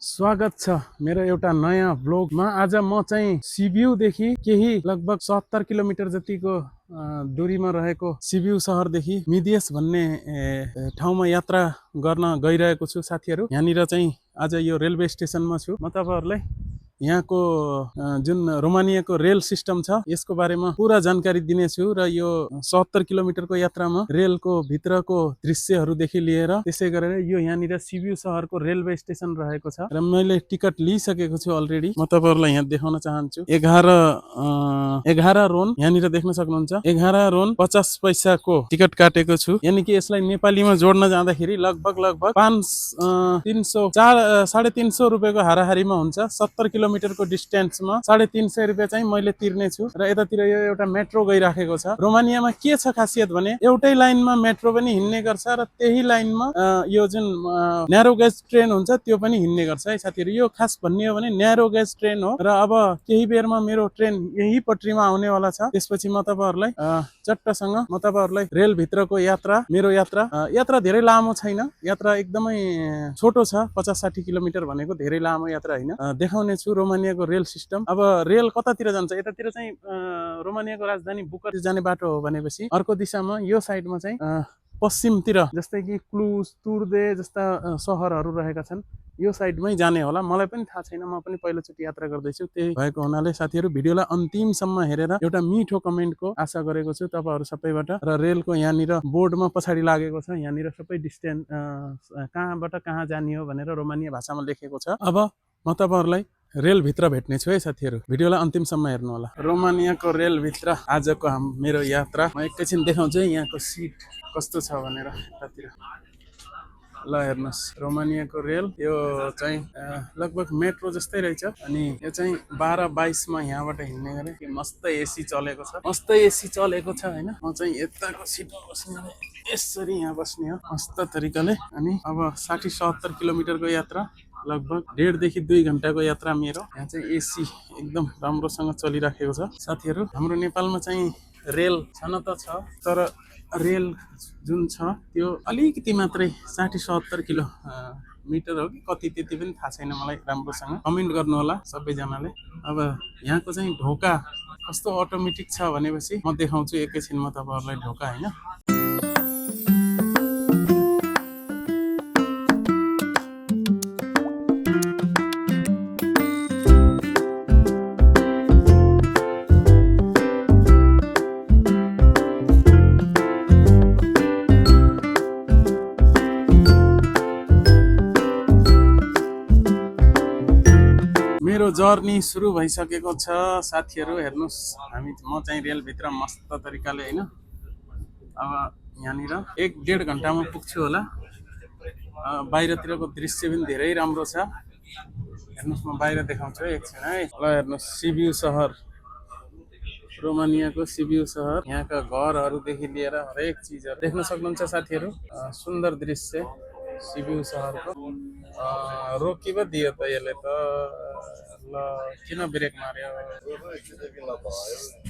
स्वागत छ मेरो एउटा नयाँ ब्लगमा। आज म चाहिँ सिबियुदेखि केही लगभग 70 किलोमिटर जतिको दूरीमा रहेको सिबियु सहरदेखि मिदियस भन्ने ठाउँमा यात्रा गर्न गइरहेको छु साथीहरू। यहाँनिर चाहिँ आज यो रेलवे स्टेसनमा छु। म तपाईहरुलाई यहाँको जुन रोमानियाको रेल सिस्टम छ यसको बारेमा पुरा जानकारी दिनेछु र यो 70 किलोमिटरको यात्रामा रेलको भित्रको दृश्यहरूदेखि लिएर त्यसै गरेर यो यहाँनिर सिबियु सहरको रेलवे स्टेसन रहेको छ र मैले टिकट लिइसकेको छु अलरेडी। म तपाईहरुलाई यहाँ देखाउन चाहन्छु। 11 रोन यहाँनिर देख्न सक्नुहुन्छ। 11 रोन 50 पैसाको टिकट काटेको छु। यानी कि यसलाई नेपालीमा जोड्न जाँदाखेरि लगभग 350 रुपैयाँको हाराहारीमा हुन्छ। 70 किलोमिटरको डिस्टेन्समा 350 रुपैयाँ चाहिँ मैले तिर्ने छु। र यतातिर यो एउटा मेट्रो गइराखेको छ। रोमानियामा के छ खासियत भने एउटै लाइनमा मेट्रो पनि हिँड्ने गर्छ र त्यही लाइनमा यो जुन न्यारो गेज ट्रेन हुन्छ त्यो पनि हिँड्ने गर्छ है साथीहरु। यो खास भन्ने हो भने न्यारो गेज ट्रेन हो र अब केही बेरमा मेरो ट्रेन यही पटरीमा आउनेवाला छ। त्यसपछि म तपाईहरुलाई चट्टसँग म तपाईहरुलाई रेल भित्रको मेरो यात्रा धेरै लामो छैन। यात्रा एकदमै छोटो छ। 50-60 किलोमिटर भनेको धेरै लामो यात्रा हैन। देखाउने छु रोमानियाको रेल सिस्टम। अब रेल कतातिर जान्छ? यतातिर चाहिँ रोमानियाको राजधानी बुकारेस्ट जाने बाटो हो भनेपछि अर्को दिशामा यो साइडमा चाहिँ पश्चिमतिर जस्तै कि क्लुज, तुर्दे जस्ता सहरहरू रहेका छन् यो साइडमै जाने होला। मलाई पनि थाहा छैन, म पनि पहिलोचोटि यात्रा गर्दैछु। त्यही भएको हुनाले साथीहरु भिडियोलाई अन्तिमसम्म हेरेर एउटा मिठो कमेन्टको आशा गरेको छु तपाईहरु सबैबाट। र रेलको यहाँनिर बोर्डमा पछाडि लागेको छ, यहाँनिर सबै डिस्टेन्स कहाँबाट कहाँ जाने हो भनेर रोमानिया भाषामा लेखेको छ। अब म तपाईहरुलाई रेल भित्र भेट्ने छु है साथीहरु। भिडियोलाई अन्तिमसम्म हेर्नु होला। रोमानियाको रेल भित्र आजको मेरो यात्रा म एकैछिन देखाउँछु यहाँको सिट कस्तो छ भनेर। यतातिर ल हेर्नुस्, रोमानियाको रेल यो चाहिँ लगभग मेट्रो जस्तै रहेछ। अनि यो चाहिँ 12-22 मा यहाँबाट हिँड्ने गरे। मस्त एसी चलेको छ, हैन। म चाहिँ यताको सिटमा बस्ने, यसरी यहाँ बस्ने हो मस्त तरिकाले। अनि अब 60-70 किलोमिटरको यात्रा लगभग 1.5 देखि 2 घण्टाको यात्रा मेरो। यहाँ चाहिँ एसी एकदम राम्रोसँग चलिराखेको छ साथीहरु। हाम्रो नेपालमा चाहिँ रेल छन त छ, तर रेल जुन छ त्यो अलिकति मात्रै 60-70 किलोमिटर हो कि कति त्यति पनि थाहा छैन मलाई। राम्रोसँग कमेन्ट गर्नु होला सबैजनाले। अब यहाँको चाहिँ ढोका कस्तो अटोमेटिक छ भनेपछि म देखाउँछु एकैछिनमा तपाईहरुलाई ढोका, हैन। मेरो जर्नी सुरु भइसकेको छ साथीहरु। हेर्नुस्, म चाहिँ रेल भित्र मस्त तरिकाले, हैन। अब यहाँनिर 1-1.5 घण्टामा पुग्छु होला। बाहिरतिरको दृश्य पनि धेरै राम्रो छ। हेर्नुस्, म बाहिर देखाउँछु है एकछिन है। ल हेर्नुस्, सिबियु सहर, रोमानियाको सिबियु सहर। यहाँका घरहरूदेखि लिएर हरेक चिजहरू देख्न सक्नुहुन्छ साथीहरु। सुन्दर दृश्य सिबियु सहरको। रोकी पो दियो त यसले त। ल किन ब्रेक मार्यो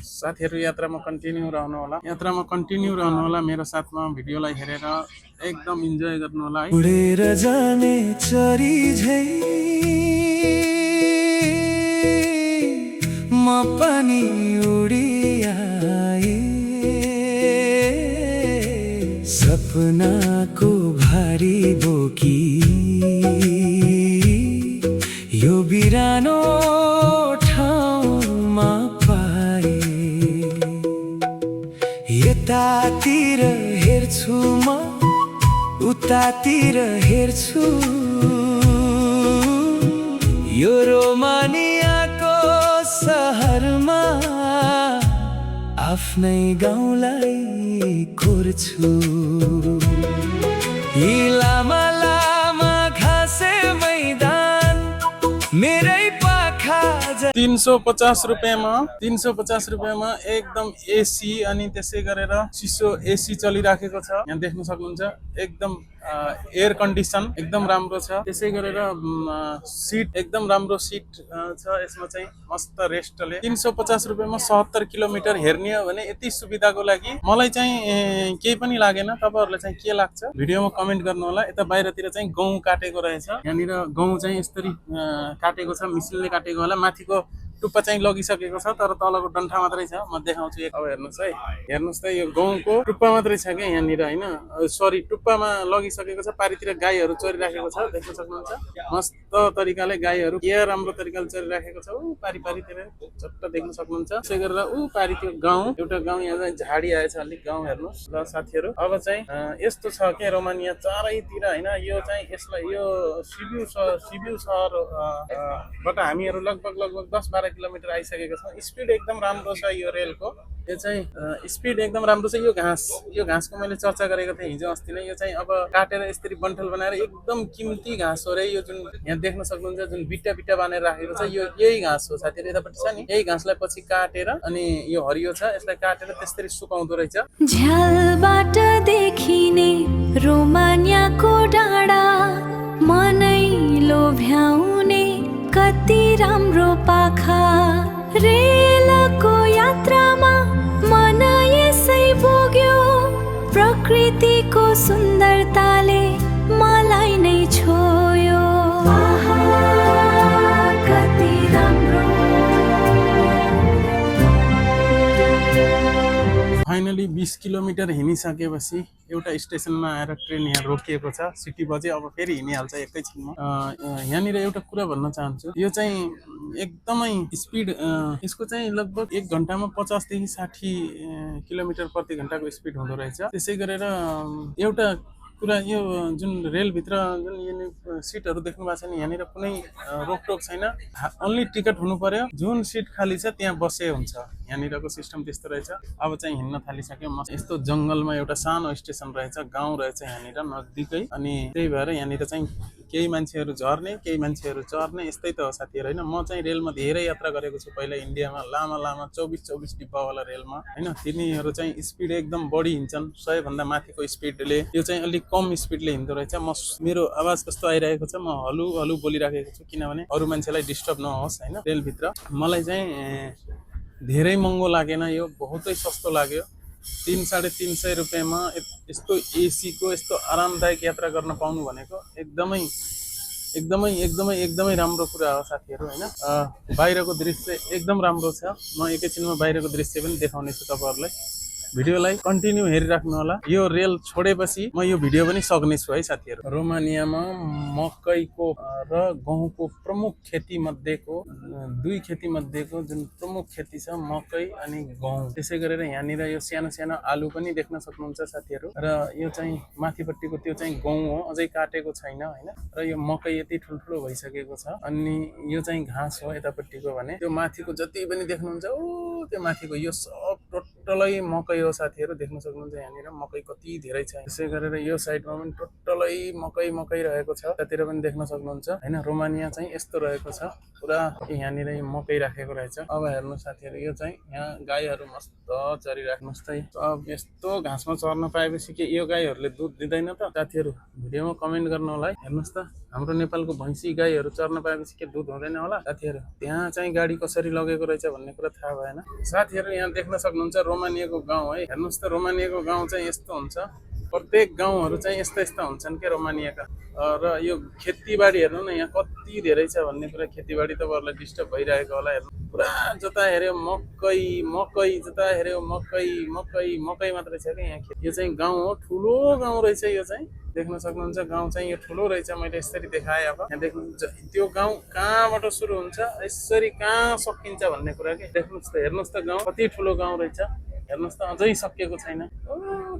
साथीहरु? यात्रामा कन्टिन्यू रहनु होला मेरो साथमा। भिडियोलाई हेरेर एकदम इन्जोय गर्नु होला है। उडेर जाने चरी झै म पनि उडिआए, सपनाको भारी बोकी यो बिरानो ठाउँमा पाए। यतातिर हेर्छु म, उतातिर हेर्छु, यो रोमानियाको सहरमा आफ्नै गाउँलाई कोर्छु। यी लामा लामा घाँसे मैदान मेरै पाखा चाहिँ 350 रुपियाँमा 350 रुपियाँमा एकदम एसी अनि त्यसै गरेर चिसो एसी चलिराखेको छ। यहाँ देख्न सक्नुहुन्छ एकदम एयर कन्डिसन एकदम राम्रो छ। त्यसै गरेर सिट एकदम राम्रो सिट छ यसमा चाहिँ मस्त रेस्टले। 350 रुपियाँमा 70 किलोमिटर हेर्ने हो भने यति सुविधाको लागि मलाई चाहिँ केही पनि लागेन। तपाईहरुलाई चाहिँ के लाग्छ भिडियोमा कमेन्ट गर्नु होला। यता बाहिरतिर चाहिँ गहुँ काटेको रहेछ। यहाँनिर गहुँ चाहिँ यसरी काटेको छ, मिसिनले काटेको होला। माथिको टुप्पा चाहिँ लगिसकेको छ तर तलको डन्ठा मात्रै छ। म देखाउँछु अब हेर्नुस् है। हेर्नुस् त यो गहुँको टुप्पा मात्रै छ के यहाँनिर हैन, सरी टुप्पामा लगिसकेको छ। पारितिर गाईहरू चरिराखेको छ देख्न सक्नुहुन्छ। मस्त तरिकाले गाईहरू के राम्रो तरिकाले चरिराखेको छ। उ पारी पारीतिर चट्ट देख्न सक्नुहुन्छ। त्यसै गरेर उ पारी त्यो गाउँ एउटा गाउँ यहाँ चाहिँ झाडी आएछ अलिक गाउँ हेर्नुस् ल साथीहरू। अब चाहिँ यस्तो छ के रोमानिया चारैतिर हैन। यो चाहिँ यसलाई यो सिबिउ सहरबाट हामीहरू लगभग 10-12 किलोमिटर आइसकेको छ। स्पिड एकदम राम्रो छ यो रेलको। यो चाहिँ स्पिड एकदम राम्रो छ। यो घाँसको मैले चर्चा गरेको थिएँ हिजो अस्ति नै। यो चाहिँ अब काटेर यसरी बन्ठल बनाएर एकदम किम्ती घाँस हो रे यो। जुन यहाँ देख्न सक्नुहुन्छ जुन बिट्टा बानेर राखेको छ यो यही घाँस हो साथीहरू। यतापट्टि छ नि यही घाँसलाई पछि काटेर अनि यो हरियो छ यसलाई काटेर त्यसरी सुकाउँदो रहेछ। झ्यालबाट देखिने रोमानियाको डाँडा मनै लोभ्याउने कति राम्रो पाखा। रेलको यात्रामा मन यसै बोग्यो, प्रकृतिको सुन्दरताले मलाई नै छोयो। कति राम्रो। फाइनली 20 किलोमिटर हिँडिसकेपछि एउटा स्टेसनमा आएर ट्रेन यहाँ रोकिएको छ। सिटी बजे अब फेरि हिँडिहाल्छ एकैछिनमा। यहाँनिर एउटा कुरा भन्न चाहन्छु। यो चाहिँ एकदमै स्पिड यसको चाहिँ लगभग 1 घन्टामा 50 देखि 60 किलोमिटर प्रति घन्टाको स्पिड हुँदो रहेछ। त्यसै गरेर एउटा कुरा यो जुन रेलभित्र जुन यो सिटहरू देख्नु भएको छ नि यहाँनिर कुनै रोकटोक छैन। ओन्ली टिकट हुनु पर्यो। जुन सिट खाली छ त्यहाँ बसे हुन्छ। यहाँनिरको सिस्टम त्यस्तो रहेछ। अब चाहिँ हिँड्न थालिसक्यो। यस्तो जङ्गलमा एउटा सानो स्टेसन रहेछ, गाउँ रहेछ यहाँनिर नजिकै। अनि त्यही भएर यहाँनिर चाहिँ केही मान्छेहरू झर्ने केही मान्छेहरू चढ्ने यस्तै त हो साथीहरू हैन। म चाहिँ रेलमा धेरै यात्रा गरेको छु पहिला इन्डियामा लामा 24 डिब्बावाला रेलमा हैन। तिनीहरू चाहिँ स्पिड एकदम बढी हिँड्छन् 100 भन्दा माथिको स्पिडले। यो चाहिँ अलिक कम स्पिडले हिँड्दो रहेछ। मेरो आवाज कस्तो आइरहेको छ म हलु बोलिराखेको छु किनभने अरू मान्छेलाई डिस्टर्ब नहोस् हैन। रेलभित्र मलाई चाहिँ धेरै महँगो लागेन, यो बहुतै सस्तो लाग्यो। 300-350 रुपियाँमा यस्तो एसीको यस्तो आरामदायक यात्रा गर्न पाउनु भनेको एकदमै राम्रो कुरा हो साथीहरू हैन। बाहिरको दृश्य एकदम राम्रो छ। म एकैछिनमा बाहिरको दृश्य पनि देखाउने छु तपाईहरुलाई। भिडियोलाई कन्टिन्यू हेरिराख्नु होला। यो रेल छोडेपछि म यो भिडियो पनि सक्ने छु है साथीहरू। रोमानियामा मकैको र गहुँको प्रमुख खेती मध्येको दुई खेती मध्येको जुन प्रमुख खेती छ मकै अनि गहुँ। त्यसै गरेर यहाँनिर यो सानो आलु पनि देख्न सक्नुहुन्छ साथीहरू। र यो चाहिँ माथिपट्टिको त्यो चाहिँ गहुँ हो, अझै काटेको छैन हैन। र यो मकै यति ठुल्ठुलो भइसकेको छ। अनि यो चाहिँ घाँस हो यतापट्टिको भने। त्यो माथिको जति पनि देख्नुहुन्छ ओ त्यो माथिको यो सब टोटलै मकै हो साथीहरू। देख्न सक्नुहुन्छ यहाँनिर मकै कति धेरै छ। त्यसै गरेर यो साइडमा पनि टोटलै मकै रहेको छ। त्यतिर पनि देख्न सक्नुहुन्छ हैन। रोमानिया चाहिँ यस्तो रहेको छ पुरा। यहाँनिर मकै राखेको रहेछ। अब हेर्नु साथीहरू यो चाहिँ यहाँ गाईहरू मस्त चरिराख्नुहोस् त। अब यस्तो घाँसमा चर्न पाएपछि के यो गाईहरूले दुध दिँदैन त साथीहरू? भिडियोमा कमेन्ट गर्नु होला है। हेर्नुहोस् त हाम्रो नेपालको भैँसी गाईहरू चर्न पाएपछि के दुध हुँदैन होला साथीहरू? त्यहाँ चाहिँ गाडी कसरी लगेको रहेछ भन्ने कुरा थाहा भएन साथीहरू। यहाँ देख्न सक्नुहुन्छ रोमानियाको गाउँ है। हेर्नुहोस् त रोमानियाको गाउँ चाहिँ यस्तो हुन्छ। प्रत्येक गाउँहरू चाहिँ यस्ता हुन्छन् के रोमानियाका। र यो खेतीबाडी हेर्नु न यहाँ कति धेरै छ भन्ने कुरा। खेतीबाडी तपाईँहरूलाई डिस्टर्ब भइरहेको होला। हेर्नु पुरा जता हेऱ्यो मकै जता हेऱ्यो मकै मात्रै छ क्या यहाँ। यो चाहिँ गाउँ हो, ठुलो गाउँ रहेछ यो चाहिँ। देख्न सक्नुहुन्छ गाउँ चाहिँ यो ठुलो रहेछ। मैले यसरी देखाएँ। अब यहाँ देख्नुहुन्छ त्यो गाउँ कहाँबाट सुरु हुन्छ यसरी कहाँ सकिन्छ भन्ने कुरा के। देख्नुहोस् त हेर्नुहोस् त गाउँ कति ठुलो गाउँ रहेछ। हेर्नुहोस् त अझै सकिएको छैन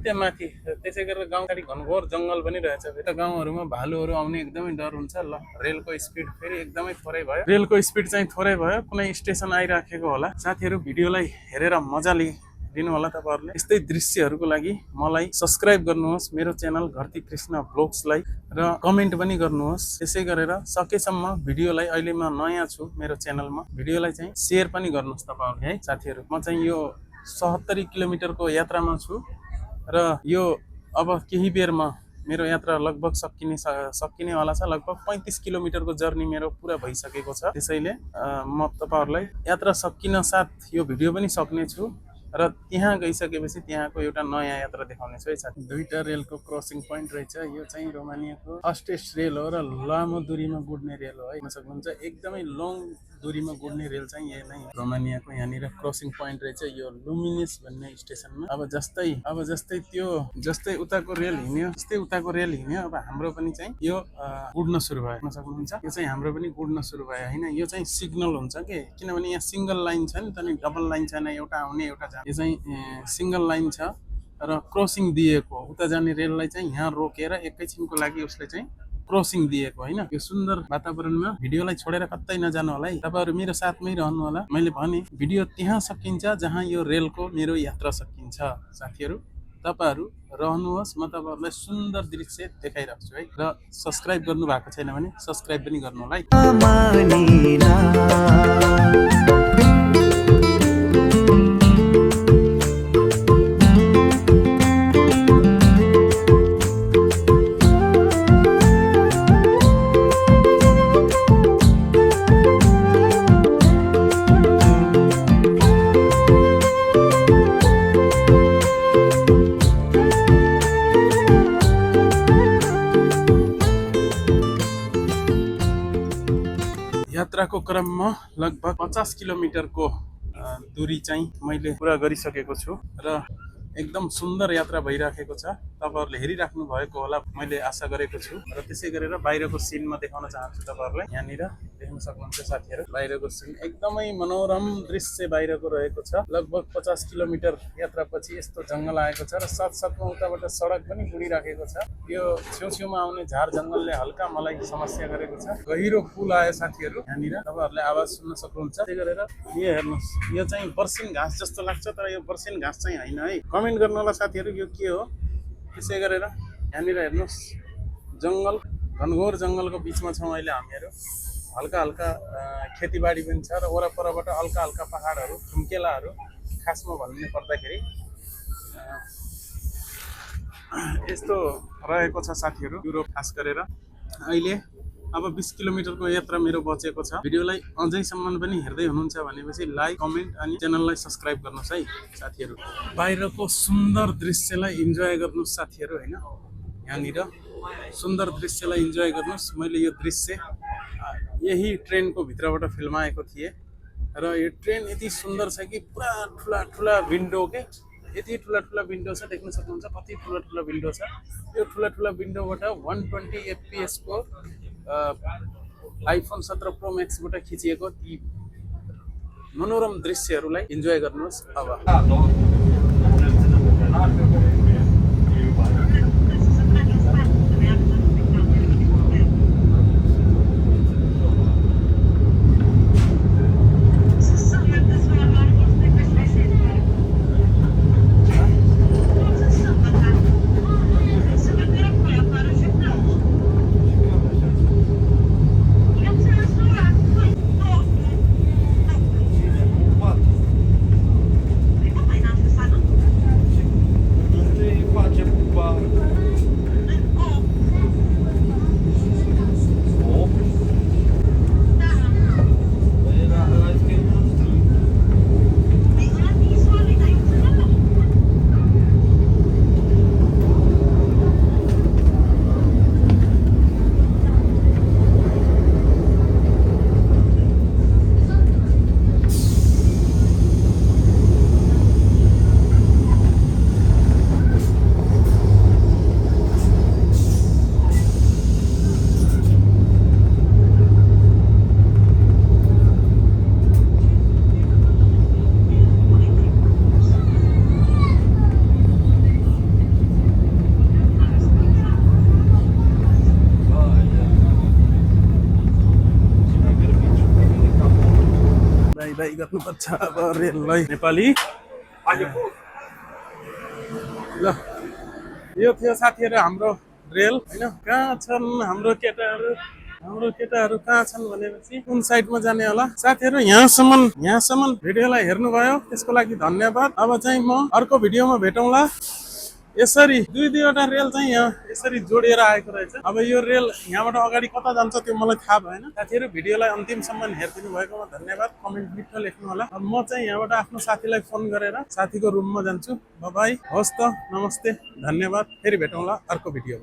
त्यहाँ माथि। त्यसै गरेर गाउँ अगाडि घनघोर जङ्गल पनि रहेछ। यता गाउँहरूमा भालुहरू आउने एकदमै डर हुन्छ। ल रेलको स्पिड फेरि एकदमै थोरै भयो। रेलको स्पिड चाहिँ थोरै भयो, कुनै स्टेसन आइराखेको होला। साथीहरू भिडियोलाई हेरेर मजाले दिनु होला तपाईहरुले। यस्तै दृश्यहरुको लागि मलाई सब्स्क्राइब गर्नुहोस् मेरो च्यानल घरती कृष्ण ब्लग्सलाई र कमेन्ट पनि गर्नुहोस्। त्यसै गरेर सकेसम्म भिडियोलाई, अहिले म नयाँ छु मेरो च्यानलमा, भिडियोलाई चाहिँ शेयर पनि गर्नुहोस् तपाईहरुले है साथीहरु। म चाहिँ यो 70 किलोमिटरको यात्रामा छु र यो अब केही बेरमा मेरो यात्रा लगभग सकिनेवाला छ। लगभग 35 किलोमिटरको जर्नी मेरो पुरा भइसकेको छ। त्यसैले म तपाईहरुलाई यात्रा सकिन साथ यो भिडियो पनि सक्ने छु र त्यहाँ गइसकेपछि त्यहाँको एउटा नयाँ यात्रा देखाउने छु है साथी। दुईटा रेलको क्रसिङ पोइन्ट रहेछ। यो चाहिँ रोमानियाको फास्टेस्ट रेल हो र लामो दूरीमा गुड्ने रेल हो है। हेर्न सक्नुहुन्छ एकदमै लङ दूरीमा गुड्ने रेल चाहिँ यही नै रोमानियाको यहाँनिर क्रसिङ पोइन्ट रहेछ यो लुमिनेस भन्ने स्टेसनमा। अब जस्तै उताको रेल हिँड्यो, जस्तै उताको रेल हिँड्यो, अब हाम्रो पनि चाहिँ यो गुड्न सुरु भयो। हेर्न सक्नुहुन्छ यो चाहिँ हाम्रो पनि गुड्न सुरु भयो हैन। यो चाहिँ सिग्नल हुन्छ के, किनभने यहाँ सिंगल लाइन छ नि त, नि डबल लाइन छैन, एउटा आउने एउटा जाने। यो चाहिँ सिंगल लाइन छ र क्रसिङ दिएको, उता जाने रेललाई चाहिँ यहाँ रोकेर एकैछिनको लागि उसले चाहिँ क्रसिङ दिएको हैन। यो सुन्दर वातावरणमा भिडियोलाई छोडेर कतै नजानु होला है, तपाईहरु मेरो साथमै रहनु होला। मैले भने भिडियो त्यहाँ सकिन्छ जहाँ यो रेलको मेरो यात्रा सकिन्छ साथीहरु। तपाईहरु रहनुहोस्, म तपाईहरुलाई सुन्दर दृश्य देखाइराख्छु है। र सब्स्क्राइब गर्नु भएको छैन भने सब्स्क्राइब पनि गर्नु होला है। यात्राको क्रममा लगभग 50 किलोमिटरको दूरी चाहिँ मैले पुरा गरिसकेको छु र एकदम सुन्दर यात्रा भइराखेको छ। तपाईहरुले हेरिराख्नु भएको होला मैले आशा गरेको छु। र त्यसै गरेर बाहिरको सिन म देखाउन चाहन्छु तपाईहरुलाई। यहाँनिर देख्न सक्नुहुन्छ साथीहरु बाहिरको सिन एकदमै मनोरम दृश्य बाहिरको रहेको छ। लगभग 50 किलोमिटर यात्रापछि यस्तो जंगल आएको छ र साथसाथमा उताबाट सडक पनि गुडिराखेको छ। यो छेउछेउमा आउने झार जंगलले हल्का मलाई समस्या गरेको छ। गहिरो पुल आयो साथीहरु, यहाँनिर तपाईहरुले आवाज सुन्न सक्नुहुन्छ। त्यसै गरेर यो हेर्नुस्, यो चाहिँ बर्सिन घाँस जस्तो लाग्छ तर यो बर्सिन घाँस चाहिँ हैन है। कमेन्ट गर्नु होला साथीहरु यो के हो। त्यसै गरेर यहाँनिर हेर्नुस् जंगल, घनघोर जंगलको बीचमा छौं अहिले हामीहरु। हल्का हल्का खेतीबाडी पनि छ र वरपरबाट हल्का हल्का पहाडहरु, खुम्केलाहरु खासमा भन्नु पर्दाखेरि यस्तो रहेको छ साथीहरु। युरोप खास गरेर अहिले अब 20 किलोमिटरको यात्रा मेरो बचेको छ। भिडियोलाई अझैसम्म पनि हेर्दै हुनुहुन्छ भनेपछि लाइक, कमेन्ट अनि च्यानललाई सब्स्क्राइब गर्नुस् है साथीहरु। बाहिरको सुन्दर दृश्यलाई इन्जोय गर्नुस् साथीहरु हैन। यहाँनिर सुन्दर दृश्यलाई इन्जोय गर्नुस्। मैले यो दृश्य यही ट्रेनको भित्रबाट फिल्माएको थिएँ र यो ट्रेन यति सुन्दर छ कि पुरा ठुला ठुला विन्डो के, यति ठुला ठुला विन्डो छ। देख्न सक्नुहुन्छ कति ठुला ठुला विन्डो छ। यो ठुला ठुला विन्डोबाट 120 FPS को आइफोन 17 प्रो मैक्सबाट खिचिएको ती मनोरम दृश्यहरूलाई इन्जोय गर्नुहोस्। अब गर्नुपर्छ अब रेललाई। नेपाली ल यो थियो साथीहरू हाम्रो रेल होइन। कहाँ छन् हाम्रो केटाहरू कहाँ छन् भनेपछि कुन साइडमा जाने होला साथीहरू। यहाँसम्म भिडियोलाई हेर्नुभयो त्यसको लागि धन्यवाद। अब चाहिँ म अर्को भिडियोमा भेटौँला। यसरी दुईवटा रेल चाहिँ यहाँ यसरी जोडिएर आएको रहेछ। अब यो रेल यहाँबाट अगाडि कता जान्छ त्यो मलाई थाहा भएन। साथीहरू भिडियोलाई अन्तिमसम्म हेरिदिनु भएकोमा धन्यवाद। कमेन्ट मिठो लेख्नु होला। अब म चाहिँ यहाँबाट आफ्नो साथीलाई फोन गरेर साथीको रुममा जान्छु। बाई, हवस् त, नमस्ते, धन्यवाद। फेरि भेटौँला अर्को भिडियो।